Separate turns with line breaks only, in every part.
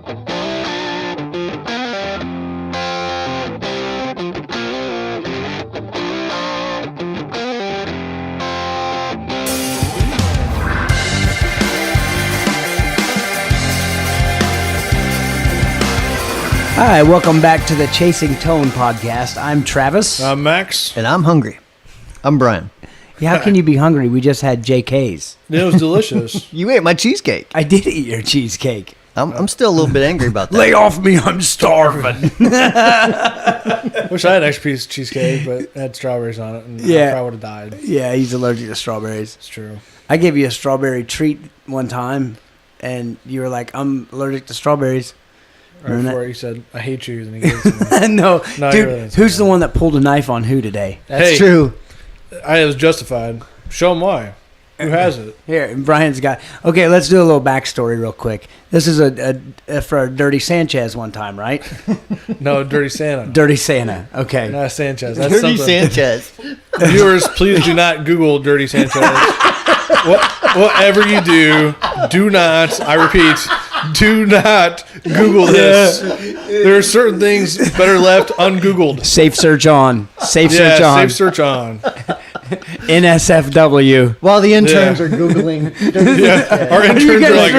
Hi, welcome back to the Chasing Tone podcast. I'm Travis.
I'm Max.
And I'm hungry. I'm Brian.
Yeah, how can you be hungry? We just had JK's.
It was delicious.
You ate my cheesecake.
I did eat your cheesecake.
I'm still a little bit angry about that.
Lay off me, I'm starving.
Wish I had an extra piece of cheesecake, but it had strawberries on it, and I probably would have died.
Yeah, he's allergic to strawberries.
It's true.
I gave you a strawberry treat one time, and you were like, I'm allergic to strawberries.
Right before you said, I hate you, and he gave it to me.
No, dude,
really
who's the one that pulled a knife on who today?
That's true.
I was justified. Show him why. Who has it?
Here, Brian's got... Okay, let's do a little backstory real quick. This is for Dirty Sanchez one time, right?
No, Dirty Santa.
Dirty Santa. Okay.
Not Sanchez. That's
Dirty
something.
Sanchez.
Viewers, please do not Google Dirty Sanchez. Whatever you do not, I repeat, do not Google this. There are certain things better left ungoogled.
Safe search on. Safe search on.
Safe search on.
NSFW.
While the interns are Googling.
Yeah. Our interns are like,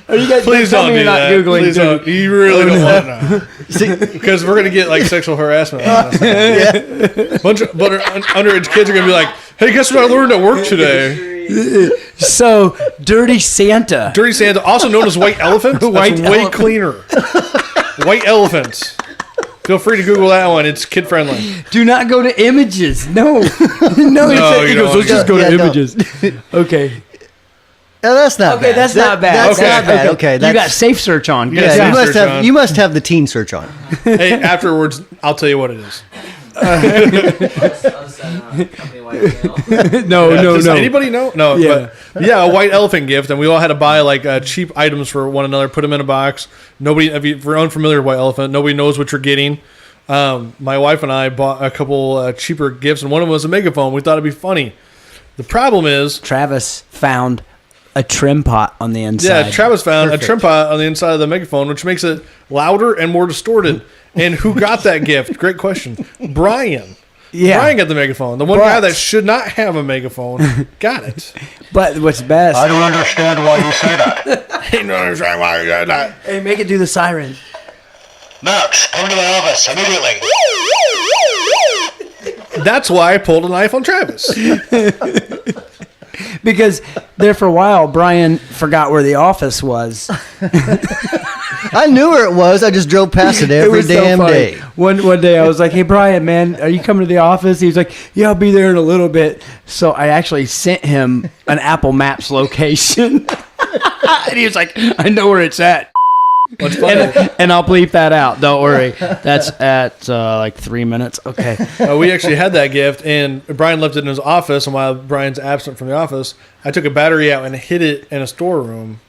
Are you guys
please don't do that.
Googling?
Please don't. You really don't want to know. Because we're going to get like sexual harassment.
Yeah.
Bunch of underage kids are going to be like, hey, guess what I learned at work today?
So, Dirty Santa.
Dirty Santa, also known as White Elephant. That's
White
way
elephant.
cleaner. White Elephant. Feel free to Google that one. It's kid friendly.
Do not go to images. No. He goes, let's just go to images. Okay.
No, that's not bad.
Okay, that's not bad.
That's
Okay.
not bad. Okay.
You got safe search on. Good.
Yeah,
Yeah, you must have the teen search on.
Hey, afterwards, I'll tell you what it is.
No.
Does anybody know? No.
Yeah.
But yeah, a white elephant gift, and we all had to buy like cheap items for one another, put them in a box. Nobody, if you're unfamiliar with white elephant, nobody knows what you're getting. My wife and I bought a couple cheaper gifts, and one of them was a megaphone. We thought it'd be funny. The problem is,
Travis found a trim pot on the inside.
yeah, Travis found a trim pot on the inside of the megaphone, which makes it louder and more distorted. And who got that gift? Great question. Brian.
Yeah.
Brian got the megaphone. The one guy that should not have a megaphone got it.
But what's best...
I don't understand why you say that.
I don't understand why you got that.
Hey, make it do the siren.
Max, come to my office immediately.
That's why I pulled a knife on Travis.
Because there for a while, Brian forgot where the office was.
I knew where it was. I just drove past it every damn day.
One day I was like, hey, Brian, man, are you coming to the office? He was like, yeah, I'll be there in a little bit. So I actually sent him an Apple Maps location. And he was like, I know where it's at.
What's funny?
And I'll bleep that out. Don't worry. That's at like 3 minutes. Okay.
We actually had that gift, and Brian left it in his office. And while Brian's absent from the office, I took a battery out and hid it in a storeroom.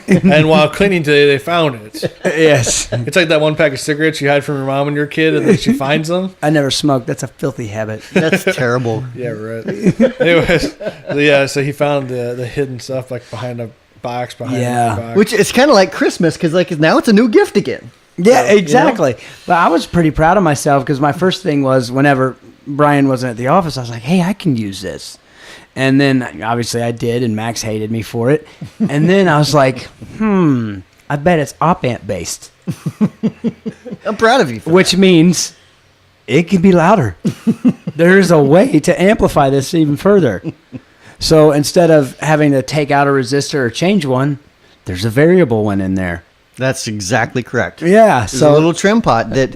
And while cleaning today, they found it.
Yes.
It's like that one pack of cigarettes you hide from your mom when you're a kid, and then she finds them.
I never smoked. That's a filthy habit.
That's terrible.
Yeah, right. Anyways, yeah. So he found the hidden stuff like behind a box behind
Yeah.
the box.
Which it's kind of like Christmas because like now it's a new gift again.
Yeah, exactly. But I was pretty proud of myself because my first thing was whenever Brian wasn't at the office, I was like, hey, I can use this. And then obviously I did, and Max hated me for it. And then I was like, I bet it's op-amp based.
I'm proud of you.
Which means it can be louder. There's a way to amplify this even further. So instead of having to take out a resistor or change one, there's a variable one in there.
That's exactly correct.
Yeah.
There's
So
a little trim pot that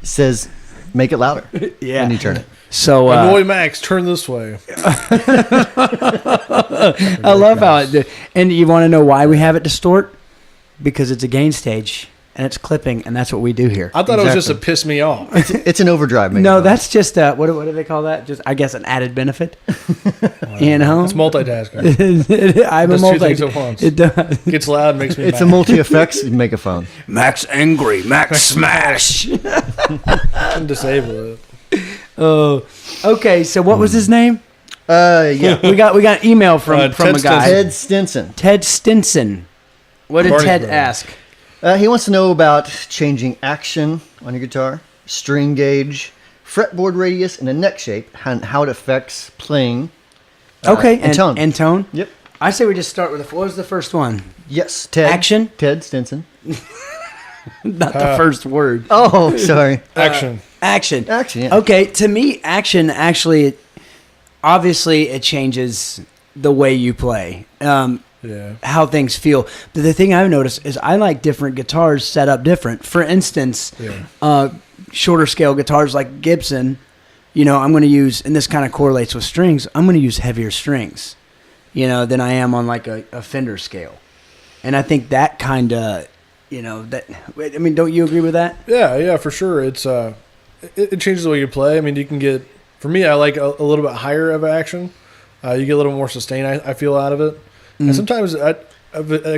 says make it louder when you turn it.
So
Annoy Max, turn this way.
I love how it. And you want to know why we have it distort? Because it's a gain stage and it's clipping, and that's what we do here.
I thought it was just to piss me off.
It's an overdrive.
No, that's just what do they call that? Just I guess an added benefit. You know,
It's multitasking.
I'm a
Does two things
multi.
at once.
It does.
Gets loud, makes me
It's
mad.
a multi-effects megaphone.
Max angry, Max smash.
And disable it.
Oh, okay. So what was his name?
Yeah.
We got an email from
Ted
a guy.
Ted Stinson.
Ted Stinson. What did
Barney's
Ted
brother.
ask?
He wants to know about changing action on your guitar, string gauge, fretboard radius, and the neck shape, and how it affects playing.
Okay,
and tone.
And tone.
Yep.
I say we just start with what was the first one?
Yes, Ted.
Action?
Ted Stinson.
Not the first word.
Oh, sorry.
Action.
Action.
Action, yeah.
Okay, to me, action actually, obviously, it changes the way you play, how things feel. But the thing I've noticed is I like different guitars set up different. For instance, shorter scale guitars like Gibson, I'm going to use, and this kind of correlates with strings, I'm going to use heavier strings, than I am on like a Fender scale. And I think that kind of, don't you agree with that?
Yeah, for sure. It's it changes the way you play. I mean, you can get, for me, I like a little bit higher of action. You get a little more sustain, I feel, out of it. Mm-hmm. And sometimes a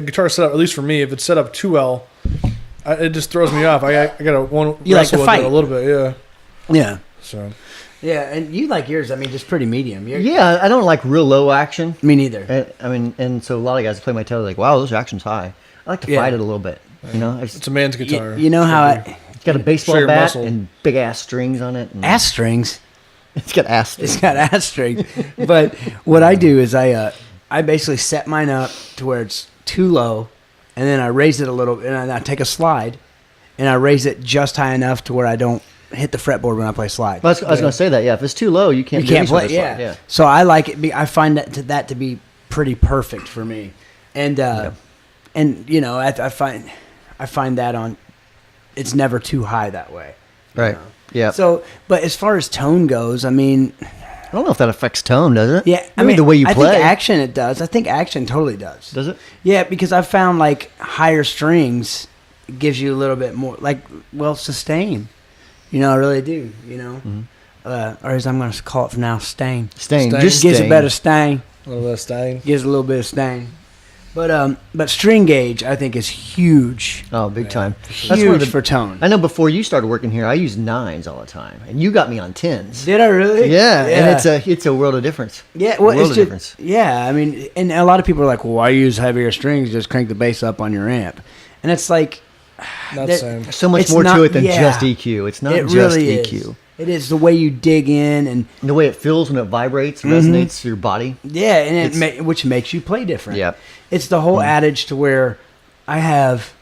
guitar setup, at least for me, if it's set up too well, it just throws me off. I got to
you like to fight
it a little bit, yeah.
Yeah.
So.
Yeah, and you like yours, just pretty medium.
Yeah, I don't like real low action.
Me neither.
And so a lot of guys play my tail like, wow, this action's high. I like to fight it a little bit.
It's a man's guitar.
You know how
it's got a baseball bat and big ass strings on it.
Ass strings?
It's got ass strings.
It's got ass strings. But what I do is I basically set mine up to where it's too low, and then I raise it a little, and I take a slide, and I raise it just high enough to where I don't hit the fretboard when I play slide.
Well, I was going to say that, yeah. If it's too low, you can't play.
Yeah. So I like it. I find that to be pretty perfect for me. And, I find that on, it's never too high that way.
Right. Yeah.
So, but as far as tone goes, I
don't know if that affects tone, does it?
Yeah.
The way you play.
I think action it does. I think action totally does.
Does it?
Yeah, because I've found like higher strings gives you a little bit more, sustain. I really do, Mm-hmm. Or as I'm going to call it from now, stain.
Stain.
Just gives a better stain.
A little bit of stain.
Gives a little bit of stain. But string gauge, I think, is huge.
Oh, big time.
Huge for tone.
I know before you started working here, I used 9s all the time, and you got me on 10s.
Did I really?
Yeah, and it's a world of difference.
Yeah, well, it's just, yeah. And a lot of people are like, "Well, why use heavier strings? Just crank the bass up on your amp." And it's like,
not the same.
So much more to it than just EQ. It's not just
really
EQ.
Is. It is the way you dig in and
the way it feels when it vibrates, resonates through your body.
Yeah, and which makes you play different.
Yeah,
it's the whole adage to where I have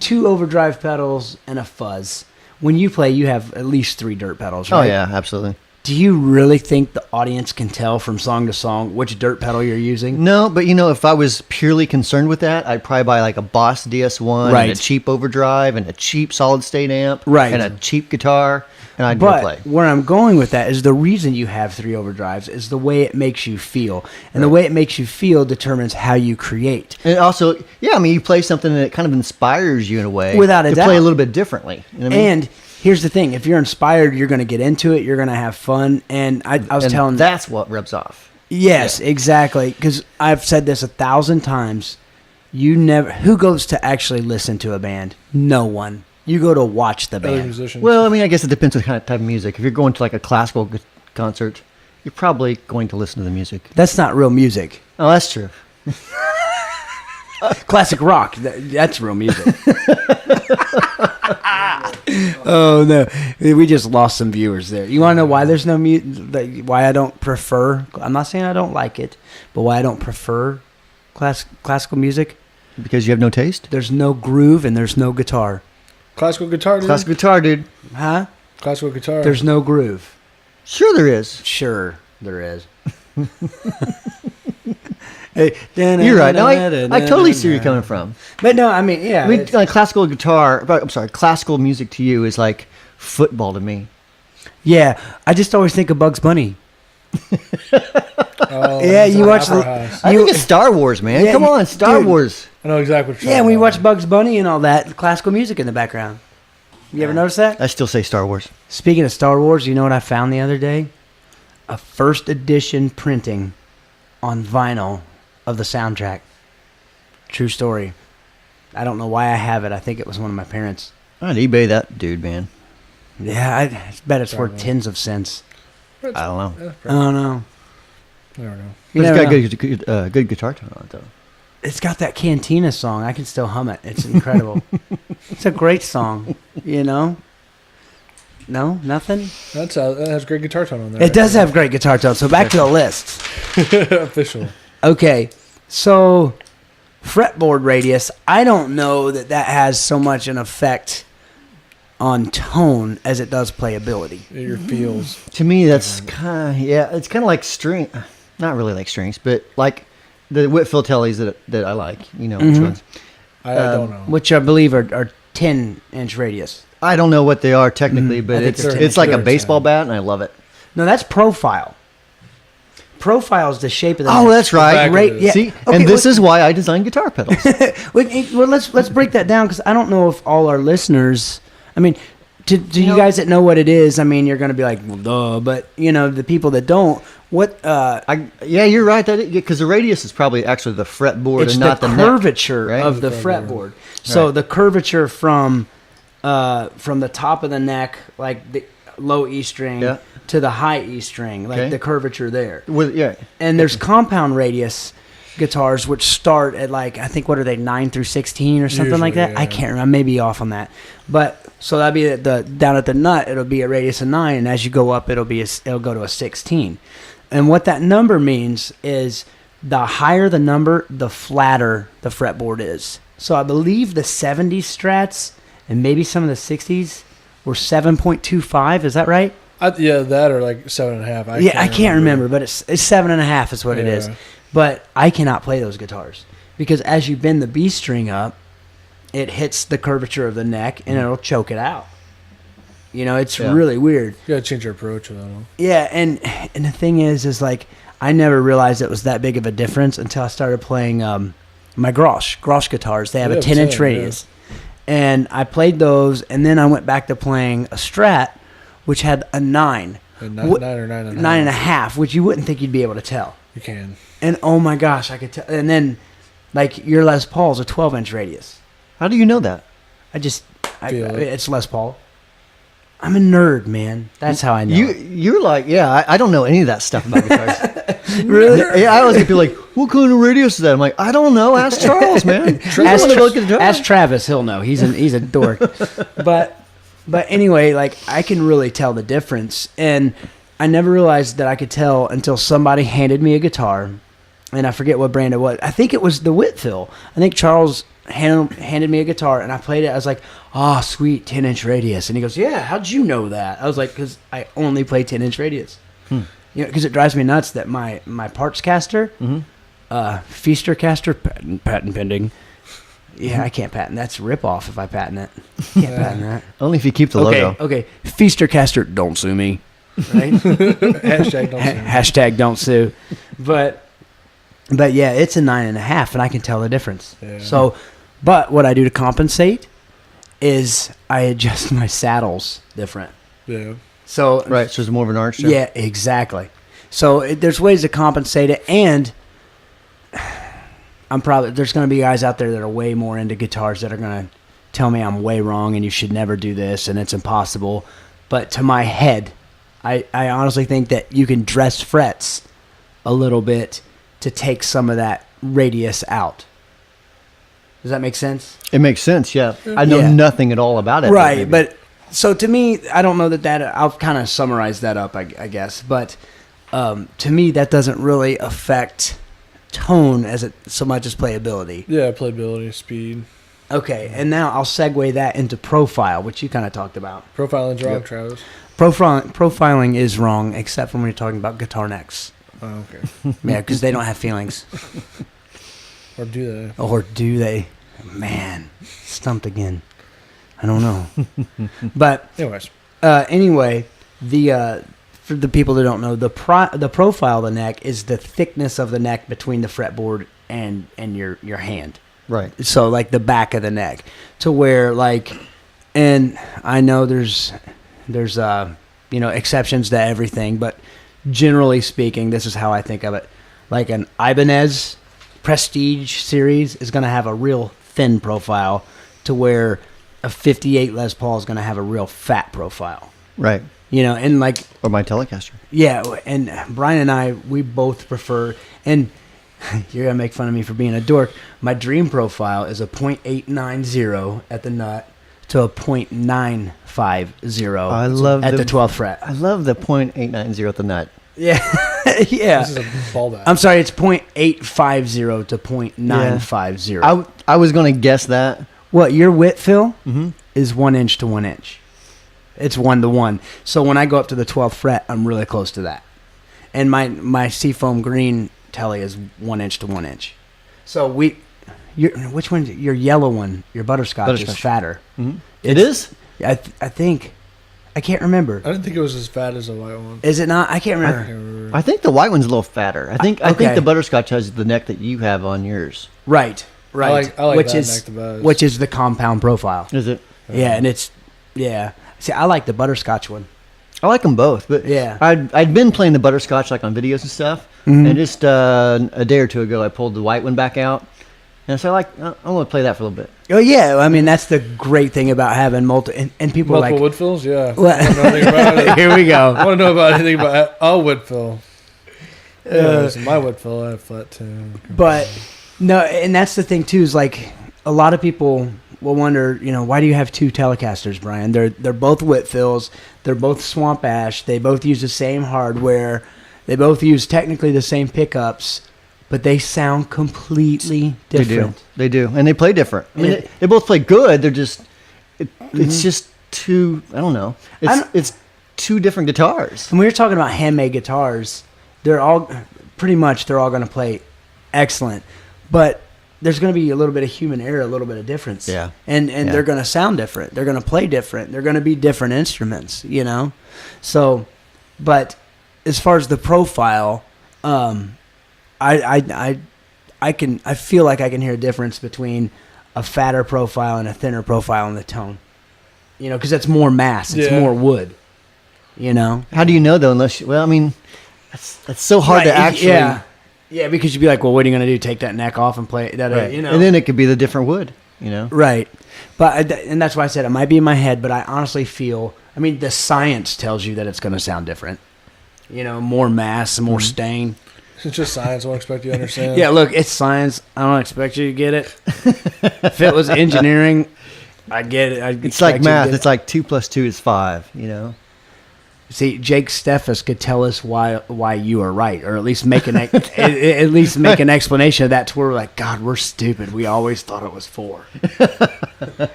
2 overdrive pedals and a fuzz. When you play, you have at least 3 dirt pedals, right?
Oh yeah, absolutely.
Do you really think the audience can tell from song to song which dirt pedal you're using?
No, but if I was purely concerned with that, I'd probably buy like a Boss DS1 and a cheap overdrive and a cheap solid state amp and a cheap guitar, and I'd go play.
Where I'm going with that is the reason you have 3 overdrives is the way it makes you feel. And the way it makes you feel determines how you create.
And also, you play something that kind of inspires you in a way.
Without a doubt.
To play a little bit differently. You know what I mean?
And here's the thing. If you're inspired, you're going to get into it. You're going to have fun. And I was telling...
that's what rubs off.
Yes, exactly. Because I've said this 1,000 times. Who goes to actually listen to a band? No one. You go to watch the band.
Musicians.
Well, I guess it depends on the kind of type of music. If you're going to like a classical concert, you're probably going to listen to the music.
That's not real music.
Oh, that's true.
Classic rock. That's real music. Oh, no. We just lost some viewers there. You want to know why there's no music? Why I don't prefer... I'm not saying I don't like it, but why I don't prefer classical music?
Because you have no taste?
There's no groove and there's no guitar.
Classical guitar, dude?
Classical guitar, dude.
Huh?
Classical guitar.
There's no groove.
Sure there is.
Sure there is.
You're right. No, I totally see where you're coming from.
But no,
classical guitar... I'm sorry, classical music to you is like football to me.
Yeah, I just always think of Bugs Bunny. Yeah, you watch
I think it's Star Wars, man. Come on, Star Wars.
I know exactly what you're
when you watch Bugs Bunny and all that, classical music in the background. You ever notice that?
I still say Star Wars.
Speaking of Star Wars, you know what I found the other day? A first edition printing on vinyl of the soundtrack. True story. I don't know why I have it. I think it was one of my parents.
I'd eBay that dude, man.
Yeah, I bet it's worth tens of cents.
I don't know.
I don't know.
I don't know.
It's got good guitar tone on it, though.
It's got that Cantina song. I can still hum it. It's incredible. It's a great song, you know? No, nothing?
That has great guitar tone on there.
It does have great guitar tone. So back to the list.
Official.
Okay, so fretboard radius, I don't know that has so much an effect on tone as it does playability.
Your feels.
To me, that's kind of, it's kind of like string. Not really like strings, but like the Whitfield tellies that I like. You know which ones.
I don't know.
Which I believe are 10-inch radius.
I don't know what they are technically, but it's like a baseball bat, and I love it.
No, that's profile. Profile is the shape of the
neck.
That's
right.
Yeah.
See, okay, and this is why I design guitar pedals.
Well, let's break that down, because I don't know if all our listeners. I mean, to you guys that know what it is, I mean, you're going to be like, well, duh. But the people that don't, what?
Yeah, you're right. Because the radius is probably actually the fretboard and not the
curvature
neck, right?
of the fretboard. So the curvature from the top of the neck, like the low E string, to the high E string, like the curvature there. And there's compound radius guitars which start at like, I think, what are they, 9 through 16 or something usually, like that? Yeah. I can't remember. I may be off on that. But so that'd be down at the nut, it'll be a radius of 9, and as you go up, it'll go to a 16. And what that number means is the higher the number, the flatter the fretboard is. So I believe the 70s Strats and maybe some of the 60s were 7.25. Is that right?
That or like 7.5.
I can't remember, but it's 7.5 is what it is. But I cannot play those guitars because as you bend the B string up, it hits the curvature of the neck and it'll choke it out. It's really weird.
You gotta change your approach with that one.
Yeah, and the thing is like I never realized it was that big of a difference until I started playing my Grosh guitars. They have a 10-inch radius. Yeah. And I played those, and then I went back to playing a Strat, which had a 9.
9 or 9.5.
9.5, which you wouldn't think you'd be able to tell.
You can.
And oh my gosh, I could tell. And then, like, your Les Paul's a 12-inch radius.
How do you know that?
It's Les Paul. I'm a nerd, man. That's how I know.
You're like, I don't know any of that stuff about guitars.
Really?
Yeah, I always get people like, what kind of radius is that? I'm like, I don't know. Ask Charles, man.
Ask Travis. He'll know. He's a dork. But anyway, like, I can really tell the difference. And I never realized that I could tell until somebody handed me a guitar. And I forget what brand it was. I think it was the Whitfield. I think Charles handed me a guitar, and I played it. I was like, sweet, 10-inch radius. And he goes, yeah, how'd you know that? I was like, because I only play 10-inch radius. Because it drives me nuts that my parts caster, Feaster caster, patent pending. Yeah, I can't patent. That's a ripoff if I patent it. Can't patent that.
Only if you keep the logo.
Okay. Feaster caster, don't sue me. Right? Hashtag don't sue. But yeah, it's a 9.5, and I can tell the difference. Yeah. So, but what I do to compensate is I adjust my saddles different.
Yeah.
So
so there's more of an arch there?
Yeah, exactly. So there's ways to compensate it, and there's going to be guys out there that are way more into guitars that are going to tell me I'm way wrong and you should never do this and it's impossible. But to my head, I honestly think that you can dress frets a little bit to take some of that radius out. Does that make sense?
It makes sense, yeah. I know nothing at all about it.
Right, but so to me, I don't know that I'll kind of summarize that up, I guess. But to me, that doesn't really affect tone so much as playability.
Yeah, playability, speed.
Okay, and now I'll segue that into profile, which you kind of talked about.
Profiling's wrong, Travis.
Profiling is wrong, except when we're talking about guitar necks.
Oh, okay.
Yeah, because they don't have feelings.
Or do they?
Or do they? Man, stumped again. I don't know. But anyway, for the people that don't know, the profile of the neck is the thickness of the neck between the fretboard and your hand.
Right.
So like the back of the neck, to where like, and I know there's exceptions to everything, but generally speaking, this is how I think of it. Like an Ibanez Prestige series is going to have a real thin profile, to where a 58 Les Paul is going to have a real fat profile.
Right.
And like...
Or my Telecaster.
Yeah, and Brian and I, we both prefer... And You're going to make fun of me for being a dork. My dream profile is a .890 at the nut to a .950 at the 12th fret.
I love the .890 at the nut.
Yeah. Yeah.
This is a ball back.
I'm sorry, it's .850 to .950.
Yeah. I was going to guess that.
What, your width, Phil, is 1 inch to 1 inch. It's 1 to 1. So when I go up to the 12th fret, I'm really close to that. And my Seafoam Green telly is 1 inch to 1 inch. So which one? Your yellow one, your butterscotch. Is fatter.
Mm-hmm. It is?
I think. I can't remember.
I didn't think it was as fat as the white one.
Is it not? I can't remember.
I think the white one's a little fatter. I think the butterscotch has the neck that you have on yours.
Right.
I like
which
that
is
neck the best.
which is the compound profile.
Is it?
Yeah, and it's See, I like the butterscotch one.
I like them both, but
yeah,
I'd been playing the butterscotch like on videos and stuff, and just a day or two ago I pulled the white one back out, and so I'm going to play that for a little bit.
Oh yeah, I mean that's the great thing about having multiple and people
multiple
are like
wood fills. Yeah,
well,
I don't know anything about it.
Here we go.
I want to know about anything about a wood fill. Yeah, so my wood fill I have flat too.
But no, and that's the thing too is like a lot of people will wonder, why do you have two Telecasters, Brian? They're both Whitfills. They're both Swamp Ash. They both use the same hardware. They both use technically the same pickups, but they sound completely different.
They do. And they play different. I mean, they both play good. They're just, it's just two, I don't know. It's two different guitars.
When we were talking about handmade guitars, they're all going to play excellent, but there's going to be a little bit of human error, a little bit of difference.
Yeah.
And they're going to sound different. They're going to play different. They're going to be different instruments, So, but as far as the profile, I feel like I can hear a difference between a fatter profile and a thinner profile in the tone. Because it's more mass. It's more wood.
How do you know, though, that's so hard to actually...
Yeah, because you'd be like, well, what are you going to do? Take that neck off and play that?
Right. And then it could be the different wood,
Right. But and that's why I said it might be in my head, but I honestly feel, the science tells you that it's going to sound different. More mass, more stain.
It's just science. I don't expect you to understand.
Yeah, look, it's science. I don't expect you to get it. If it was engineering, I get it.
It's like math. It's like 2 + 2 is 5,
See, Jake Steffes could tell us why you are right, or at least make an explanation of that to where we're like, God, we're stupid. We always thought it was 4.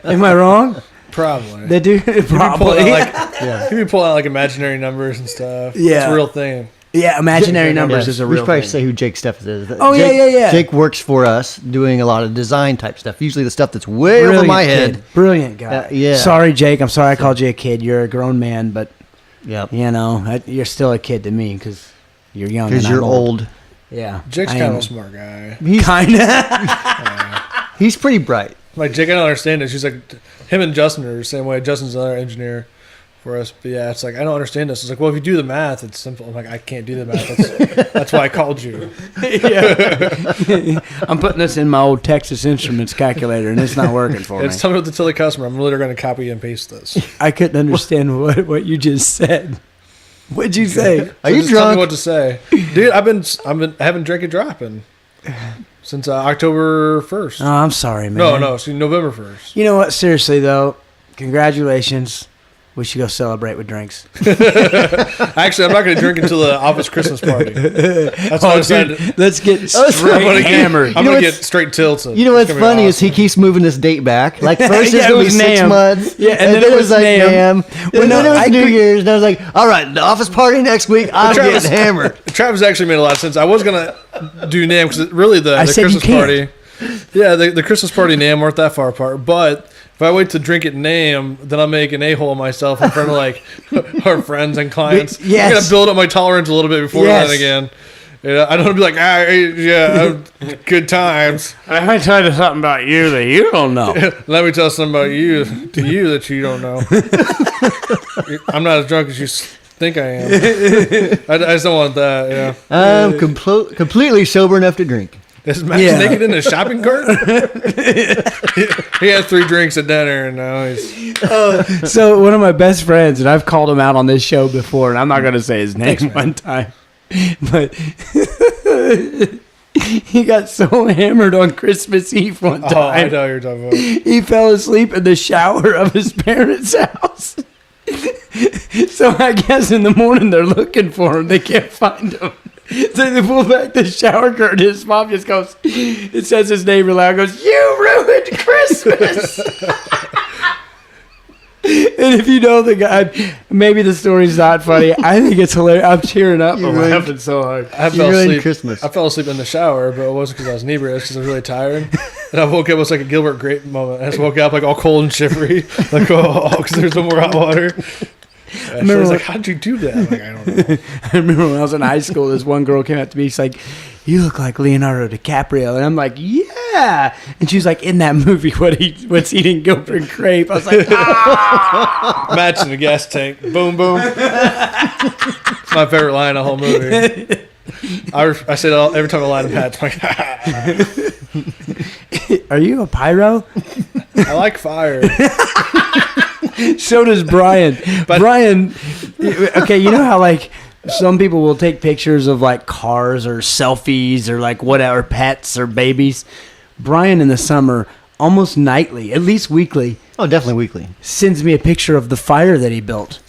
Am I wrong?
Probably.
They do probably.
People pull out like imaginary numbers and stuff.
Yeah,
it's a real thing.
Yeah, imaginary numbers is a real thing.
We should probably say who Jake Steffes is.
Oh, yeah.
Jake works for us doing a lot of design type stuff. Usually the stuff that's way over my head.
Brilliant guy.
Yeah.
Sorry, Jake. I'm sorry I called you a kid. You're a grown man, but
yep.
You're still a kid to me because you're young.
Because you're old.
Yeah.
Jake's kind of a smart guy.
He's kind of. He's pretty bright.
Like, Jake, I don't understand it. She's like, him and Justin are the same way. Justin's another engineer for us. But yeah, it's like, I don't understand this. It's like, well, if you do the math, it's simple. I'm like, I can't do the math. That's why I called you.
Yeah. I'm putting this in my old Texas Instruments calculator, and it's not working for me.
Tell me what to tell the customer. I'm literally going to copy and paste this.
I couldn't understand what you just said. What'd you say?
Are you
drunk?
Tell
me what to say, dude. I haven't drank a drop since October 1st.
Oh, I'm sorry, man.
No, see, November 1st.
You know what? Seriously though, congratulations. We should go celebrate with drinks.
Actually, I'm not going to drink until the office Christmas party. That's what I said.
Let's get straight hammered.
I'm going to get straight tilted.
You know what's funny is he keeps moving this date back. Like first it's going to be 6 months.
Yeah, and then it was like NAMM.
And then it was New Year's. And I was like, all right, the office party next week, I'm getting hammered.
Travis actually made a lot of sense. I was going to do NAMM because really the Christmas party. Yeah, the Christmas party and NAMM weren't that far apart. But if I wait to drink at NAMM, then I'll make an a-hole of myself in front of like our friends and clients.
Yes.
I'm going to build up my tolerance a little bit before that again. I don't want to be like, good times.
I might tell you something about you that you don't know.
Let me tell something about you that you don't know. I'm not as drunk as you think I am. I just don't want that. Yeah.
I'm completely sober enough to drink.
Is Max naked in a shopping cart? He had 3 drinks at dinner, and now he's...
So one of my best friends, and I've called him out on this show before, and I'm not going to say his name one time, but He got so hammered on Christmas Eve one time.
Oh, I know what you're talking about.
He fell asleep in the shower of his parents' house. So I guess in the morning they're looking for him. They can't find him. So they pull back the shower curtain. His mom just goes, it says his name aloud, goes, "You ruined Christmas." And if you know the guy, maybe the story's not funny. I think it's hilarious. I'm cheering up. I'm laughing so hard.
I fell asleep in the shower, but it wasn't because I was inebriated. Because I was really tired, and I woke up. It was like a Gilbert Grape moment. I just woke up like all cold and shivery, like because there's no more hot water. I was like, "How'd you do that?" I'm like, I don't know.
I remember when I was in high school, this one girl came up to me. She's like, "You look like Leonardo DiCaprio," and I'm like, "Yeah." And she's like, "In that movie, what's eating Gilbert Grape?" I was like, "Ah!"
Match in the gas tank. Boom, boom. It's my favorite line in the whole movie. I say that every time I line of hats. Like,
"Are you a pyro?"
I like fire.
So does Brian. Brian, okay, you know how like some people will take pictures of like cars or selfies or like whatever, pets or babies. Brian in the summer, almost nightly, at least weekly.
Oh, definitely weekly.
Sends me a picture of the fire that he built.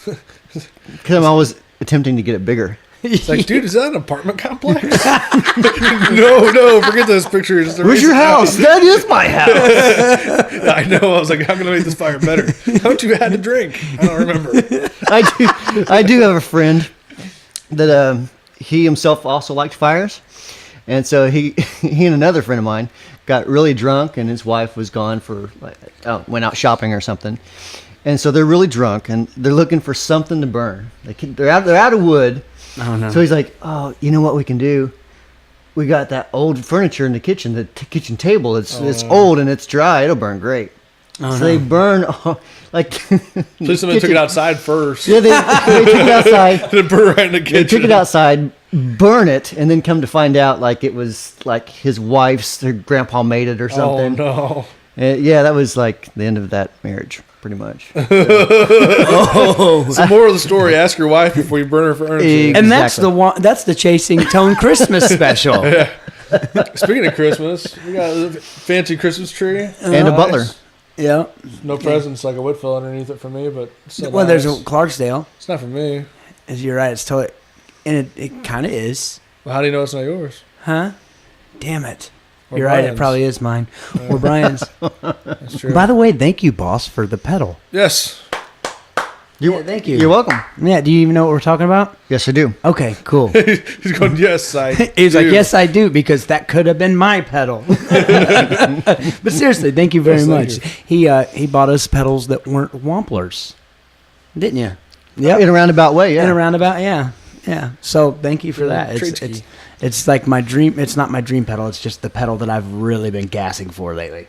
Because I'm always attempting to get it bigger.
It's like, dude, is that an apartment complex? No, forget those pictures.
Where's your house? That is my house.
I know. I was like, how can I make this fire better? Haven't you had a drink? I don't remember.
I do have a friend that he himself also liked fires. And so he and another friend of mine got really drunk, and his wife was gone for, went out shopping or something. And so they're really drunk, and they're looking for something to burn. They're out of wood.
Oh, no.
So he's like, "Oh, you know what we can do? We got that old furniture in the kitchen, the kitchen table. It's old and it's dry. It'll burn great."
Oh,
so
no.
they burn like.
Please, somebody took it outside first.
Yeah, they took it outside.
It burned right in the kitchen.
They took it outside, burn it, and then come to find out like it was like his wife's. Her grandpa made it or something.
Oh no.
Yeah, that was like the end of that marriage, pretty much.
So more of the story: ask your wife before you burn her furniture.
Exactly.
And that's the one. That's the Chasing Tone Christmas special.
Yeah. Speaking of Christmas, we got a fancy Christmas tree
and a butler.
Yeah.
No presents, like a Whitfield underneath it for me, but so
Well,
nice.
there's a Clarksdale.
It's not for me.
You're right. It's totally, and it kind of is,
Well, how do you know it's not yours?
huh? Damn it.
Or
You're right. It
Brian's.
probably is mine. Or Brian's.
That's true.
By the way, thank you, boss, for the pedal.
Yes.
Yeah, thank you.
You're welcome.
Yeah. Do you even know what we're talking about?
Yes, I do.
Okay. Cool.
He's going, yes, I
He's like,
do.
yes, I do, because that could have been my pedal. But seriously, thank you very
Yes,
much.
thank
He bought us pedals that weren't Wamplers, didn't you? Yeah.
In a roundabout way, yeah.
In a roundabout, yeah. So thank you for that. It's like my dream. It's not my dream pedal. It's just the pedal that I've really been gassing for lately.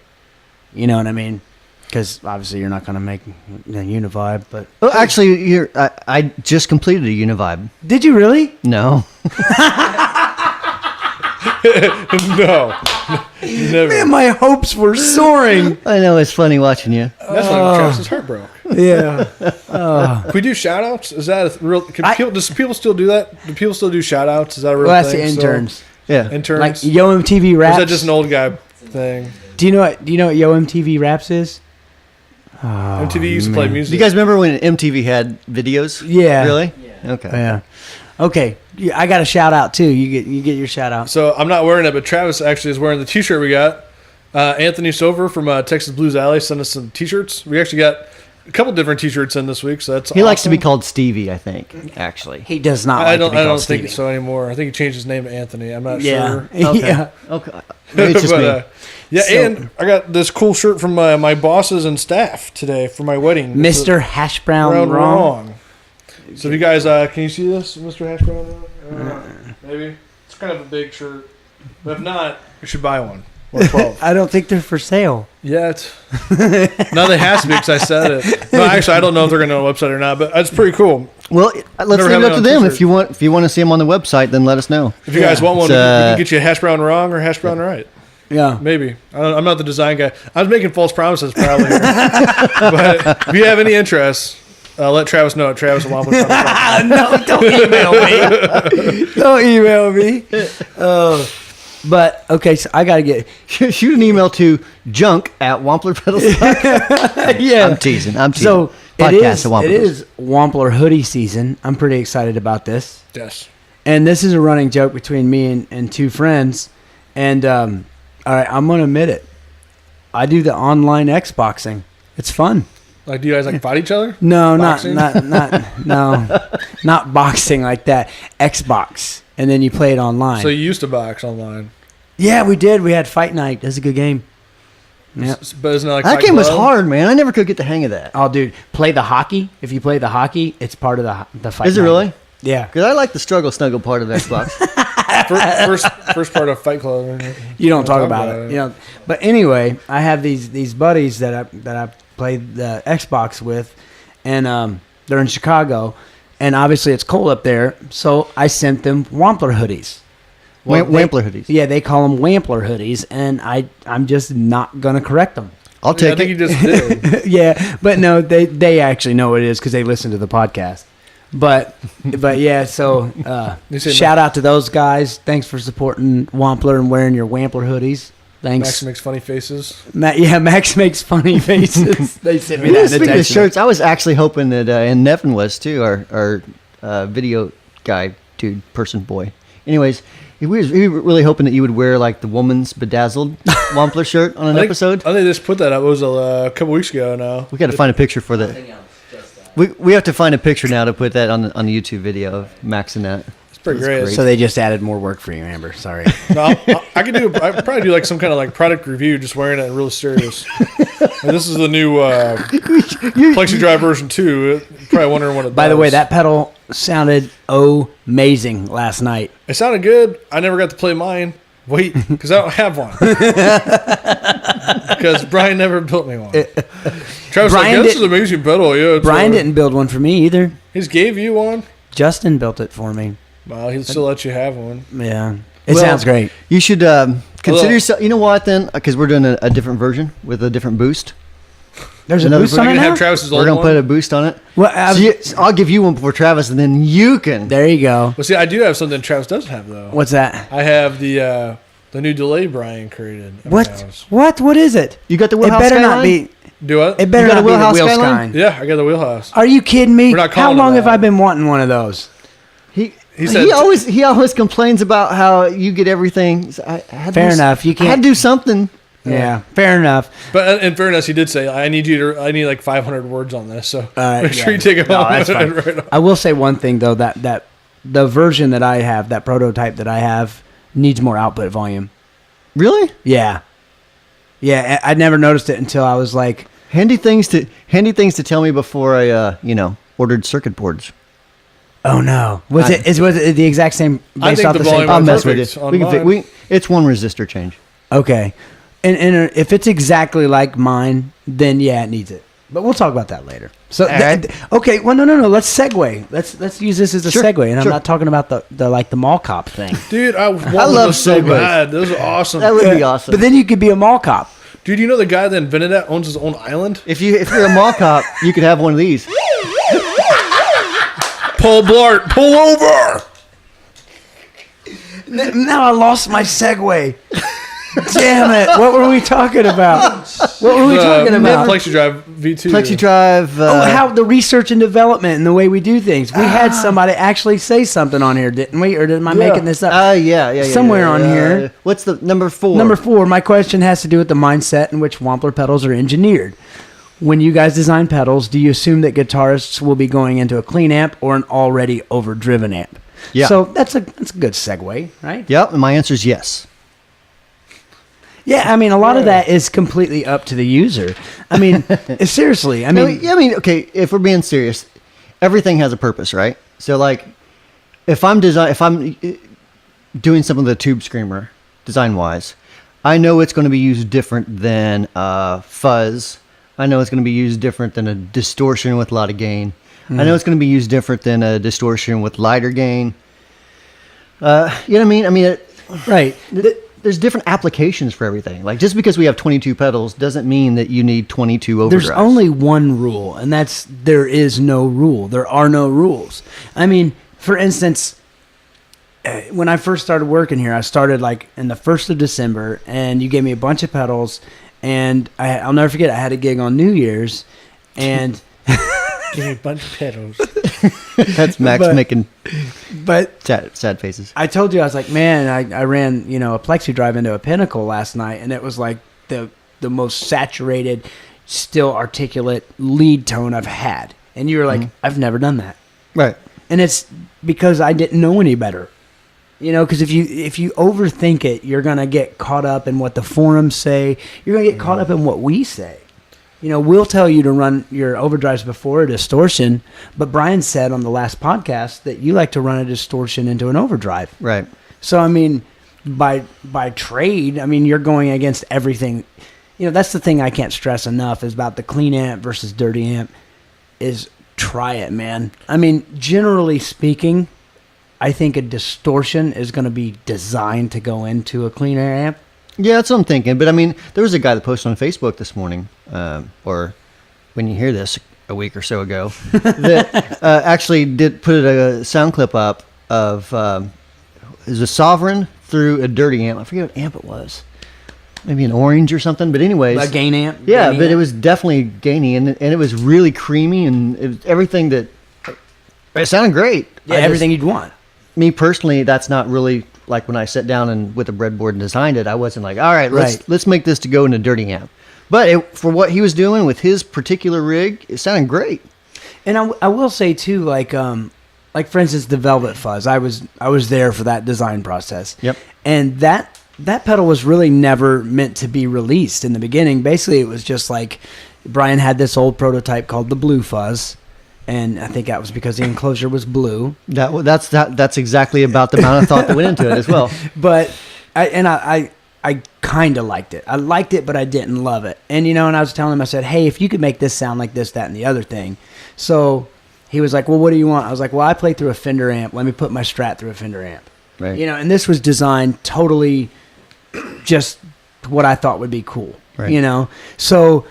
You know what I mean? Because obviously you're not going to make a Univibe, but
Well, actually, I just completed a Univibe.
did you really?
No.
No. Never.
Man, my hopes were soaring.
I know, it's funny watching you.
That's when Travis's heart broke.
Yeah.
Can we do shout outs? Is that a real does people still do that? Do people still do shout outs? Is that a real
Well, that's
thing?
the interns.
Yeah.
Interns?
Like Yo MTV
or
Raps.
is that just an old guy thing?
Do you know what Yo MTV Raps is? Oh,
MTV used to play music.
Do you guys remember when MTV had videos?
Yeah.
Really? Yeah. Okay.
Yeah. Okay. I got a shout out too. You get your shout out.
So I'm not wearing it, but Travis actually is wearing the T-shirt we got. Anthony Sover from Texas Blues Alley sent us some T-shirts. We actually got a couple different T-shirts in this week, so that's
He likes to be
awesome.
called Stevie, I think, actually.
He does not.
I
like
don't.
to be
I don't
called
think
Stevie.
so anymore. I think he changed his name to Anthony. I'm not
Yeah.
sure.
Okay.
Yeah.
Okay. Maybe it's just
But,
me.
yeah,
So-
and I got this cool shirt from my bosses and staff today for my wedding. It's
Mr. Hash Brown
Brown
Wrong.
Wrong. So if you guys, can you see this, Mr. Hash Brown Wrong? Maybe. It's kind of a big shirt. But if not, you should buy one. 112.
I don't think they're for sale.
Yet. No, they has to be because I said it. No, actually, I don't know if they're going to know the website or not, but it's pretty cool.
Well, let's
Never
leave
have
it
it
up to
on
them.
t-shirt.
If you want to see them on the website, then let us know.
If you guys want one, we
It's,
can get you a Hash Brown Wrong or Hash Brown Right.
Yeah.
Maybe. I'm not the design guy. I was making false promises probably. But if you have any interest, let Travis know at Travis at
No, don't email me. Don't email me. Oh. But okay, so I gotta get.
Shoot an email to junk@wamplerpedals.com.
Yeah,
I'm teasing.
So
Podcast at Wampler.
it is Wampler hoodie season. I'm pretty excited about this.
Yes.
And this is a running joke between me and two friends. And all right, I'm gonna admit it. I do the online Xboxing. It's fun.
Like, do you guys like fight each other?
No,
Boxing?
not boxing like that. Xbox, and then you play it online.
So you used to box online.
Yeah, we did. We had Fight Night. That's a good game. Yeah.
But isn't it like
that
Fight
game was
Club?
hard, man. I never could get the hang of that.
Oh, dude, play the hockey. If you play the hockey, it's part of the Fight
Is it
Night.
really?
Yeah.
Because I like the struggle snuggle part of Xbox.
First part of Fight Club.
You don't talk about it. You know. But anyway, I have these buddies that I play the Xbox with, and they're in Chicago, and obviously it's cold up there, so I sent them Wampler hoodies.
Wampler hoodies.
Yeah, they call them Wampler hoodies, and I'm just not gonna correct them.
I'll
I
take
think
it.
you just did.
Yeah, but no, they actually know what it is because they listen to the podcast. But yeah, so
You say
shout out to those guys. Thanks for supporting Wampler and wearing your Wampler hoodies. Thanks.
Max makes funny faces.
Max makes funny faces. They sent me that in a
Speaking of
text.
shirts, I was actually hoping that, and Nevin was too, our video guy, dude, person, boy. Anyways, we were really hoping that you would wear like the woman's bedazzled Wampler shirt on an episode.
I think they just put that up. It was a couple weeks ago now.
We got to find a picture for that. We have to find a picture now to put that on the YouTube video of Max and that.
It's pretty
That's
great.
great.
So they just added more work for you, Amber. Sorry.
No, I could do. I'd probably do like some kind of like product review, just wearing it real serious. And this is the new Plexi Drive version 2. You're probably wondering what it
By the
does.
way, that pedal sounded amazing last night.
It sounded good. I never got to play mine. Wait, because I don't have one. Because Brian never built me one. Travis was like, yeah, this is an amazing pedal. Yeah, it's
Brian didn't build one for me either.
He just gave you one.
Justin built it for me.
Well, he'll still let you have one.
Yeah. It
Well,
sounds great.
You should consider
Well-
yourself. You know what then? Because we're doing a different version with a different boost.
There's a
another
boost
version.
on
I
it
can
now?
have Travis's
We're
old
gonna
one.
put a boost on it.
Well,
I'll give you one before Travis, and then you can.
there you go.
Well, see, I do have something Travis doesn't have though.
What's that?
I have the new delay Brian created. at my
What?
house.
What is it?
You got the
It
wheelhouse
better
Skyline?
not be.
Do what?
It better
You got
not
a
be the
wheelhouse
wheel
Skyline?
sky.
Yeah, I got the wheelhouse.
Are you kidding me?
We're not
How
calling it
long have
that.
I been wanting one of those?
He
said-
he always complains about how you get everything. So I had to
Fair
do-
enough. You
I had
can't.
to do something.
Yeah, fair enough.
But in fairness, he did say, I need like 500 words on this. So make sure
Yeah.
you take it
No,
home.
that's fine.
Right on.
I will say one thing though that the version that I have, that prototype that I have, needs more output volume.
Really
Yeah, yeah. I never noticed it until I was like,
handy things to tell me before I ordered circuit boards.
"Oh no, was it the exact same
I
based
think
off
the
the same?"
volume
I'll
is
mess with
perfect
it.
on
We can
mine.
it's one resistor change.
Okay, and if it's exactly like mine, then yeah, it needs it. But we'll talk about that later. So
right.
okay, well, no. Let's segue. Let's use this as a
Sure,
segue, and I'm
sure.
not talking about the mall cop thing.
Dude, I wanted
love
those so
segues.
bad. Those are awesome.
That would be awesome.
But then you could be a mall cop.
Dude, you know the guy that invented that owns his own island?
if you're a mall cop, you could have one of these.
Paul Blart, pull over!
Now I lost my segue. Damn it! What were we talking about? What were we talking about?
Plexi Drive V2.
Plexi Drive.
How the research and development and the way we do things. We had somebody actually say something on here, didn't we? Or am I making this up?
yeah.
Somewhere on here.
What's the number 4?
Number 4, my question has to do with the mindset in which Wampler pedals are engineered. When you guys design pedals, do you assume that guitarists will be going into a clean amp or an already overdriven amp?
Yeah.
So that's a good segue, right?
Yep, and my answer is yes.
Yeah, I mean, a lot of that is completely up to the user. I mean, seriously, I mean,
Okay, if we're being serious, everything has a purpose, right? So, like, if I'm doing something with a tube screamer, design-wise, I know it's going to be used different than fuzz. I know it's going to be used different than a distortion with a lot of gain. I know it's going to be used different than a distortion with lighter gain. You know what I mean? I mean,
right.
there's different applications for everything. Like, just because we have 22 pedals doesn't mean that you need 22 overdrives.
There's only one rule, and that's there is no rule. There are no rules. I mean, for instance, when I first started working here, I started like in the 1st of December, and you gave me a bunch of pedals, and I'll never forget, I had a gig on New Year's, and
Give me a bunch of pedals.
That's Max making
but
sad faces.
I told you, I was like, man, I ran, a plexi drive into a Pinnacle last night, and it was like the most saturated, still articulate lead tone I've had. And you were like, I've never done that.
Right.
And it's because I didn't know any better. Because if you overthink it, you're going to get caught up in what the forums say. You're going to get caught up in what we say. We'll tell you to run your overdrives before a distortion, but Brian said on the last podcast that you like to run a distortion into an overdrive.
Right.
So, by trade, you're going against everything. That's the thing I can't stress enough is about the clean amp versus dirty amp is try it, man. Generally speaking, I think a distortion is going to be designed to go into a clean air amp.
Yeah, that's what I'm thinking. But there was a guy that posted on Facebook this morning, or when you hear this a week or so ago, that actually did put a sound clip up of it was a Sovereign through a dirty amp. I forget what amp it was. Maybe an orange or something. But anyways.
A gain amp?
Yeah, but it was definitely gainy, and it was really creamy, and it was everything that... It sounded great.
Yeah, everything you'd want.
Me personally, that's not really... Like when I sat down and with a breadboard and designed it, I wasn't like, all right, let's make this to go in a dirty amp. But for what he was doing with his particular rig, it sounded great.
And I will say too, like for instance, the Velvet Fuzz. I was there for that design process.
Yep.
And that pedal was really never meant to be released in the beginning. Basically, it was just like Brian had this old prototype called the Blue Fuzz. And I think that was because the enclosure was blue.
That's exactly about the amount of thought that went into it as well.
But I kind of liked it. I liked it, but I didn't love it. And and I was telling him, I said, hey, if you could make this sound like this, that, and the other thing. So he was like, well, what do you want? I was like, well, I play through a Fender amp. Let me put my Strat through a Fender amp.
Right.
And this was designed totally just what I thought would be cool.
Right.
So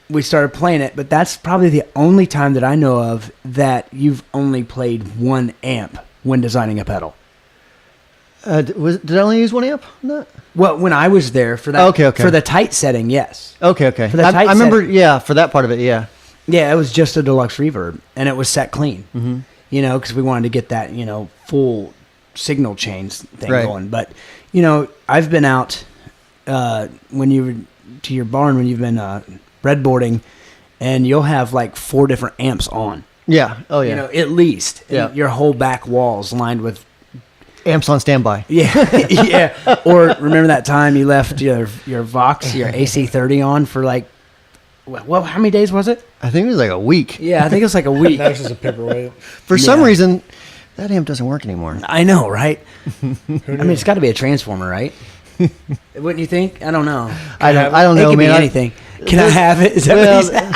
we started playing it, but that's probably the only time that I know of that you've only played one amp when designing a pedal.
Did I only use one amp? No.
Well, when I was there for that,
okay.
For the tight setting, yes.
Okay.
For the tight
I remember,
setting.
for that part of it, yeah.
Yeah, it was just a deluxe reverb, and it was set clean.
Mm-hmm.
Because we wanted to get that, full signal chains thing going. But, I've been out when you were to your barn when you've been breadboarding, and you'll have like 4 different amps on.
Yeah. Oh yeah.
At least.
Yeah.
And your whole back wall's lined with
amps on standby.
Yeah. Yeah. Or remember that time you left your Vox, your AC30 on for like, well, how many days was it?
I think it was like a week.
Yeah, I think it was like a week.
Now it's just a paperweight.
For some reason, that amp doesn't work anymore.
I know, right? It's got to be a transformer, right? Wouldn't you think? I don't know.
I don't know,
it could
man.
Be anything. Can I have it? Is that what he said?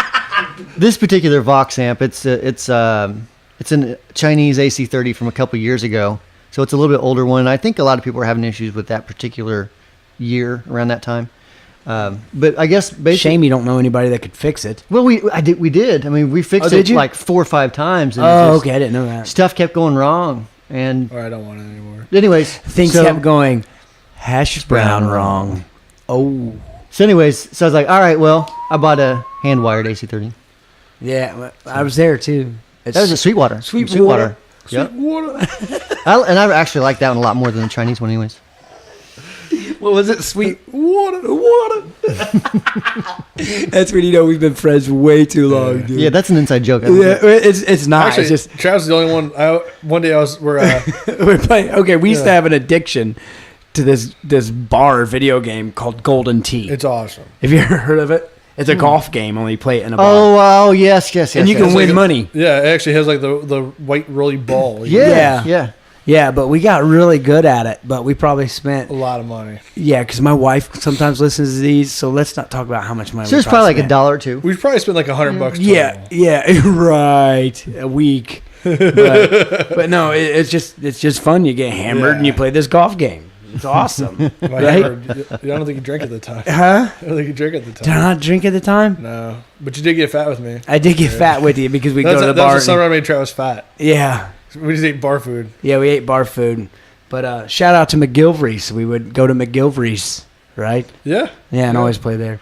This particular Vox amp, it's a Chinese AC30 from a couple years ago, so it's a little bit older one. I think a lot of people are having issues with that particular year around that time. But I guess basically,
shame you don't know anybody that could fix it.
Well, we did. We fixed it like 4 or 5 times. And
okay, I didn't know that.
Stuff kept going wrong, and
I don't want it anymore.
Anyways,
things kept going. Hash brown wrong. Oh.
So anyways, so I was like, all right, well, I bought a hand-wired AC30.
Yeah, I was there too.
That was a Sweetwater.
Sweetwater.
Yep.
Sweetwater.
And I actually like that one a lot more than the Chinese one anyways.
What was it? Sweetwater. That's when we've been friends way too long, dude.
Yeah, that's an inside joke.
Yeah, it's not.
Actually,
it's just
Travis is the only one. One day we're
playing. Okay, we used to have an addiction to this bar video game called Golden Tee.
It's awesome.
Have you ever heard of it? It's a golf game, only you play it in a bar.
Oh, wow, yes.
And you can win money.
Yeah, it actually has like the white rolly ball.
Yeah, but we got really good at it. But we probably spent
a lot of money.
Yeah, because my wife sometimes listens to these, so let's not talk about how much money.
So it's probably like $1 or $2.
We probably spent like $100 total.
Yeah, right. A week, but no, it's just fun. You get hammered and you play this golf game. It's awesome, right?
I don't think you drank at the time.
Huh?
I don't think you drank at the time.
Did I not drink at the time?
No, but you did get fat with me.
I did get fat with you because we go to the bar.
That's the summer I made Travis fat.
Yeah.
We just ate bar food.
Yeah, we ate bar food. But shout out to McGilvery's. We would go to McGilvery's, right?
Yeah.
Yeah, and always play there.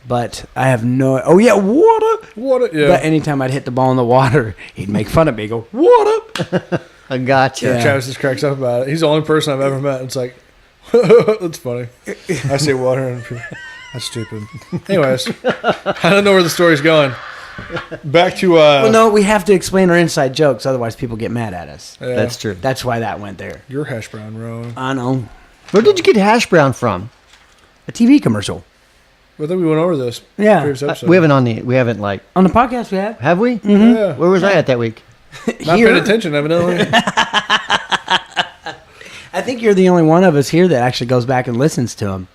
But I have no... Oh, yeah, water.
Yeah.
But anytime I'd hit the ball in the water, he'd make fun of me. Go, water.
I gotcha.
Yeah. Travis just cracks up about it. He's the only person I've ever met. It's like, that's funny. I say water and people, that's stupid. Anyways, I don't know where the story's going. Back to...
Well, no, we have to explain our inside jokes. Otherwise, people get mad at us.
Yeah.
That's true.
That's why that went there.
Your hash brown row.
I know.
Where did you get hash brown from?
A TV commercial.
I think we went over this.
Yeah.
Previous episode.
We haven't like...
On the podcast we have.
Have we?
Yeah.
Where was I at that week?
Not paying attention, evidently.
I think you're the only one of us here that actually goes back and listens to them.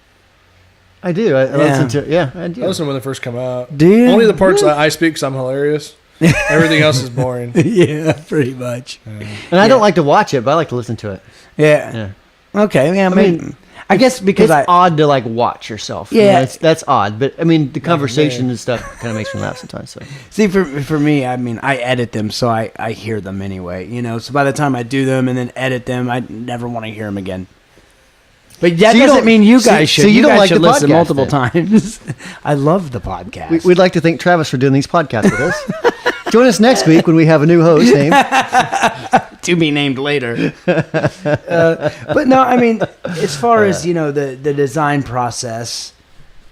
I do. I listen to... Yeah, I do.
I listen when they first come out.
Do you?
Only the parts that I speak because I'm hilarious. Everything else is boring.
Yeah, pretty much.
And I don't like to watch it, but I like to listen to it.
Yeah.
Yeah.
Okay. Yeah. I guess because
it's odd to like watch yourself.
Yeah.
You know, that's odd. But I mean, the conversation and stuff kind of makes me laugh sometimes. So.
See, for me, I mean, I edit them, so I hear them anyway. You know, so by the time I do them and then edit them, I never want to hear them again. But that doesn't mean you guys should.
So you don't
guys
like
should
the
listen
podcast,
multiple
then?
times. I love the podcast.
We'd like to thank Travis for doing these podcasts with us. Join us next week when we have a new host named.
To be named later. But no, I mean, as far as, you know, the design process,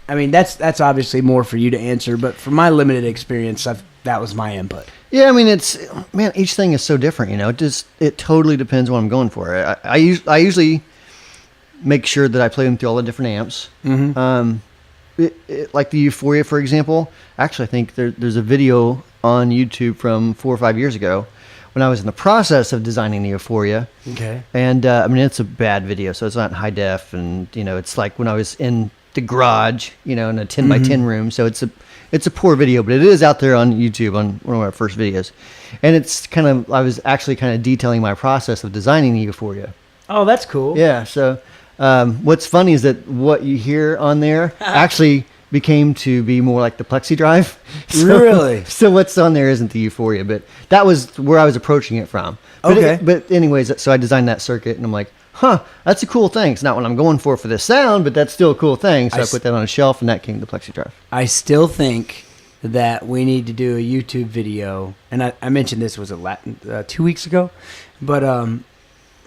I mean, that's obviously more for you to answer. But from my limited experience, that was my input.
Yeah, I mean, each thing is so different, you know. It totally depends what I'm going for. I usually make sure that I play them through all the different amps. Like the Euphoria, for example. Actually, I think there's a video on YouTube from 4 or 5 years ago when I was in the process of designing the Euphoria.
Okay.
And I mean, it's a bad video, so it's not in high def, and you know, it's like when I was in the garage, you know, in a 10 by 10 room. So it's a poor video, but it is out there on YouTube on one of our first videos, and it's I was actually kind of detailing my process of designing the Euphoria.
Oh, that's cool.
Yeah. So what's funny is that what you hear on there actually became to be more like the Plexi Drive.
Really?
So what's on there isn't the Euphoria, but that was where I was approaching it from. But
Okay.
But anyways, so I designed that circuit, and I'm like, that's a cool thing. It's not what I'm going for the sound, but that's still a cool thing. So I put that on a shelf, and that came the Plexi Drive.
I still think that we need to do a YouTube video, and I mentioned this was 2 weeks ago, but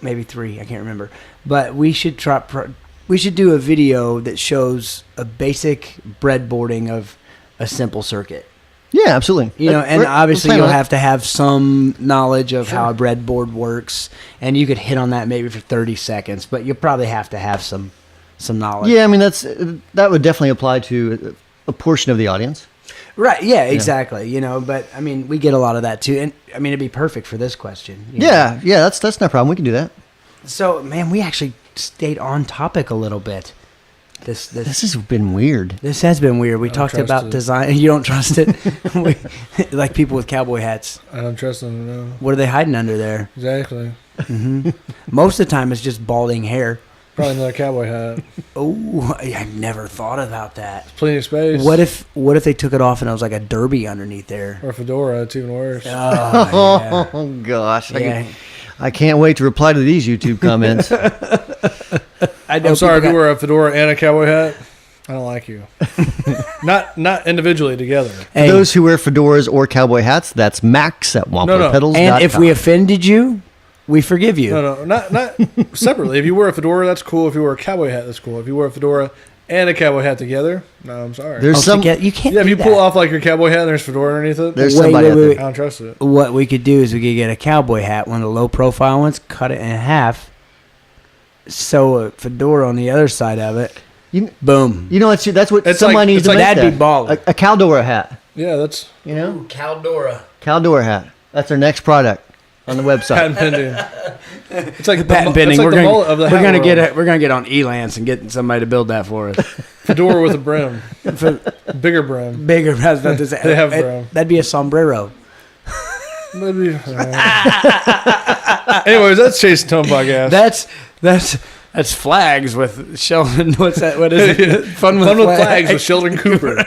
maybe 3, I can't remember. But we should do a video that shows a basic breadboarding of a simple circuit.
Yeah, absolutely.
You know, and obviously
we'll
you'll
plan on
have to have some knowledge of how a breadboard works, and you could hit on that maybe for 30 seconds, but you'll probably have to have some knowledge.
Yeah, I mean, that would definitely apply to a portion of the audience.
Right, yeah, exactly. You know, but I mean, we get a lot of that too, and I mean, it'd be perfect for this question.
Yeah, that's no problem. We can do that.
So, man, we actually stayed on topic a little bit. This
has been weird.
This has been weird. We talked
trust
about
it.
design. You don't trust it? Like people with cowboy hats.
I don't trust them, no.
What are they hiding under there?
Exactly.
Most of the time, it's just balding hair.
Probably another cowboy hat.
Oh, I never thought about that.
Plenty of space.
What if they took it off and it was like a derby underneath there?
Or a fedora, it's even worse.
Oh,
Oh gosh,
yeah.
I can't wait to reply to these YouTube comments.
I know
I'm sorry if
people
you wear a fedora and a cowboy hat. I don't like you. not individually together.
Hey,
For those who wear fedoras or cowboy hats, that's Max at WamplerPedals.com.
and if we offended you, we forgive you.
No, not separately. If you wear a fedora, that's cool. If you wear a cowboy hat, that's cool. If you wear a fedora and a cowboy hat together, no, I'm sorry.
There's some.
You can't.
yeah, if
do
you
that.
pull off like your cowboy hat and there's fedora underneath it,
There's
Wait,
somebody
wait,
out
wait,
there.
wait.
I don't trust it.
What we could do is we could get a cowboy hat, one of the low profile ones, cut it in half, sew a fedora on the other side of it. Boom.
You know, that's what
It's
somebody
like-
needs
it's
to
like-
make.
That'd be
that.
baller.
A Caldora hat.
Yeah, that's
You know,
Caldora.
Caldora hat. That's our next product on the website.
patent pending. It's like
Patent
the,
pending.
It's like
We're
the
gonna
mullet of the hat world.
we're gonna get on Elance and get somebody to build that for us.
Fedora with a brim,
For
bigger brim.
bigger, I was about to say,
They have bro.
that'd be a sombrero.
Maybe. Anyways, that's Chase and Tone podcast.
That's flags with Sheldon. What's that? What is it? Fun with
Fun with
flags.
flags with Sheldon Cooper.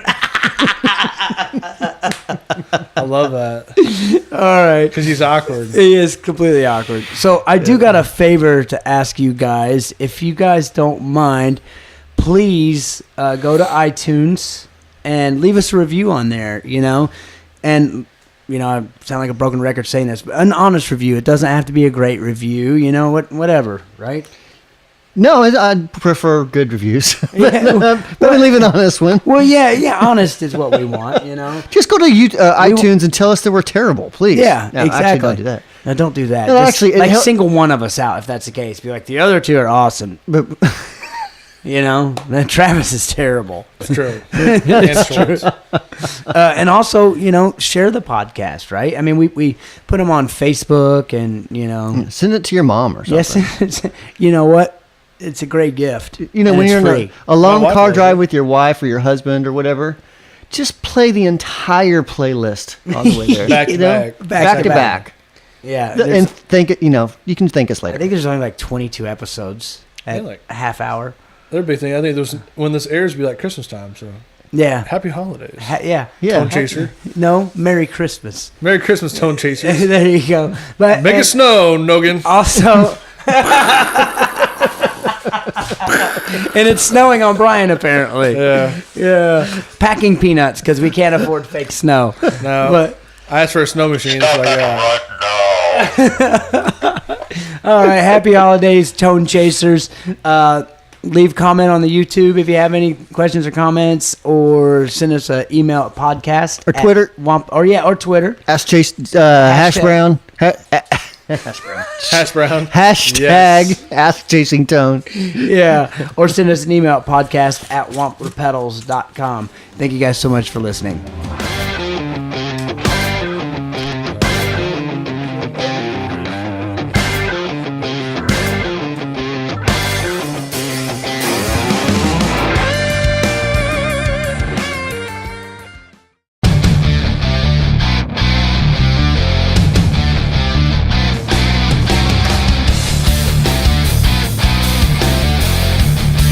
I love that
All right.
because he's awkward.
He is completely awkward. So I do got a favor to ask you guys. If you guys don't mind, please go to iTunes and leave us a review on there, And, I sound like a broken record saying this, but an honest review. It doesn't have to be a great review, whatever, right?
No, I'd prefer good reviews.
Yeah.
Let me leave an honest one.
Well, yeah, honest is what we want,
Just go to iTunes and tell us that we're terrible, please.
Yeah,
no,
exactly.
Actually, don't do that.
No, don't do that.
No,
Just,
actually,
single one of us out if that's the case. Be like, the other two are awesome.
But
Then Travis is terrible.
It's true. It's true.
And also, share the podcast, right? I mean, we put them on Facebook and,
send it to your mom or something.
yes, you know what? It's a great gift.
When
and
you're
it's
in
free.
a long
My wife
car
loves
drive
it.
with your wife or your husband or whatever, just play the entire playlist on the way there.
Back to back.
Back to back.
Yeah.
And
there's-
think it. You can thank us
I
later.
think there's only like 22 episodes at
Yeah, like-
a half hour.
Another big thing. I think when this airs, will be like Christmas time. So
Yeah.
happy holidays.
Yeah.
Yeah.
Tone chaser.
No, Merry Christmas.
Merry Christmas, tone chasers.
There you go. But
Make it snow, Nogan.
also, and it's snowing on Brian apparently.
Yeah.
Yeah. Packing peanuts because we can't afford fake snow.
No.
But
I asked for a snow machine. So
Stop it
yeah.
right now.
all right, happy holidays, Tone Chasers. Leave comment on the YouTube if you have any questions or comments, or send us an email at podcast
Or Twitter.
or Twitter.
Ask Chase Hash Brown.
Hash brown.
Hashtag
Yes.
Ask Chasing Tone.
Yeah, or send us an email at podcast@womperpedals.com. Thank you guys so much for listening.